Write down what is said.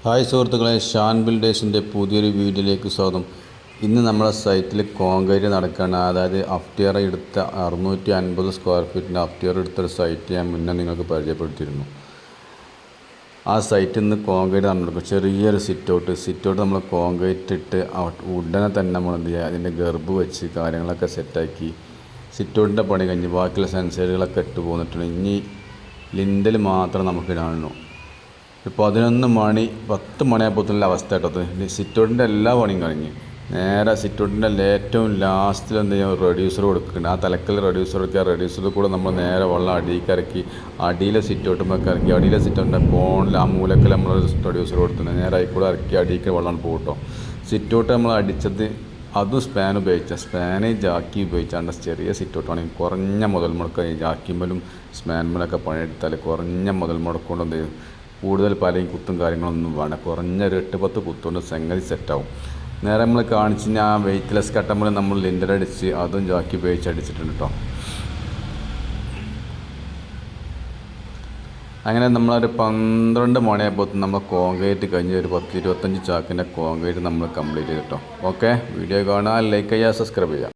Hi സുഹൃത്തുക്കളെ, ഷാൻ ബിൽഡേഴ്സിൻ്റെ പുതിയൊരു വീഡിയോയിലേക്ക് സ്വാഗതം. ഇന്ന് നമ്മളെ സൈറ്റിൽ കോൺക്രീറ്റ് നടക്കുകയാണ്. അതായത് അഫ്റ്റിയർ എടുത്ത 650 സ്ക്വയർ ഫീറ്റിൻ്റെ അഫ്റ്റിയർ എടുത്തൊരു സൈറ്റ് ഞാൻ മുന്നേ നിങ്ങൾക്ക് പരിചയപ്പെടുത്തിയിരുന്നു. ആ സൈറ്റിൽ നിന്ന് കോൺക്രീറ്റ് നടക്കും. ചെറിയൊരു സിറ്റ് ഔട്ട് നമ്മൾ കോൺക്രീറ്റ് ഇട്ട് ഉടനെ തന്നെ നമ്മൾ എന്ത് ചെയ്യുക, അതിൻ്റെ ഗർഭ് വെച്ച് കാര്യങ്ങളൊക്കെ സെറ്റാക്കി സിറ്റ് ഔട്ടിൻ്റെ പണി കഴിഞ്ഞ് ബാക്കിയുള്ള സെൻസറുകളൊക്കെ ഇട്ട് പോന്നിട്ടുണ്ട്. ഇനി ലിൻഡൽ മാത്രം നമുക്ക് ഇടാനുള്ളൂ. 11 മണി 10 മണിയാകുമ്പോഴത്തേനുള്ള അവസ്ഥ കേട്ടത്. സിറ്റൗട്ടിൻ്റെ എല്ലാ പണിയും കഴിഞ്ഞ് നേരെ സിറ്റൗട്ടിൻ്റെ ഏറ്റവും ലാസ്റ്റിൽ എന്ത് ചെയ്യുക, റെഡ്യൂസർ കൊടുക്കുന്നുണ്ട്. ആ തലക്കൽ റെഡ്യൂസർ കൊടുക്കുക. റെഡ്യൂസറിൽ കൂടെ നമ്മൾ നേരെ വെള്ളം അടിയിലേക്ക് ഇറക്കി അടിയിലെ സിറ്റൗട്ടുമൊക്കെ ഇറക്കി അടിയിലെ സിറ്റൗട്ടിൻ്റെ കോണിൽ ആ മൂലക്കൽ നമ്മൾ റെഡ്യൂസർ കൊടുക്കുന്നത് നേരെ അതിൽ കൂടെ ഇറക്കി അടിയിലേക്ക് വെള്ളം പോകട്ടോ. സിറ്റൗട്ട് നമ്മൾ അടിച്ചത് അതും സ്പാന് ജാക്കി ഉപയോഗിച്ചാണ്ട് ചെറിയ സിറ്റൗട്ടാണ്. കുറഞ്ഞ മുതൽ മുടക്കം ജാക്കിമ്മലും സ്പാൻമലൊക്കെ പണിയെടുത്താൽ കുറഞ്ഞ മുതൽ മുടക്കം കൊണ്ട് എന്ത് ചെയ്യും, കൂടുതൽ പലയും കുത്തും കാര്യങ്ങളൊന്നും വേണ്ട. കുറഞ്ഞൊരു 8-10 കുത്തുകൊണ്ട് സംഗതി സെറ്റാവും. നേരെ നമ്മൾ കാണിച്ച് ആ വെയ്റ്റ്ലെസ് കട്ടമ്പൾ നമ്മൾ ലിൻഡർ അടിച്ച് അതും ജാക്കി ഉപയോഗിച്ച് അടിച്ചിട്ടുണ്ട് കേട്ടോ. അങ്ങനെ നമ്മളൊരു 12 മണിയാകുമ്പോൾ നമ്മൾ കോൺക്രീറ്റ് കഴിഞ്ഞ് ഒരു 10-25 ചാക്കിൻ്റെ കോൺക്രീറ്റ് നമ്മൾ കംപ്ലീറ്റ് ചെയ്തിട്ടോ. ഓക്കെ, വീഡിയോ കാണാൻ ലൈക്ക് ചെയ്യുക, സബ്സ്ക്രൈബ് ചെയ്യുക.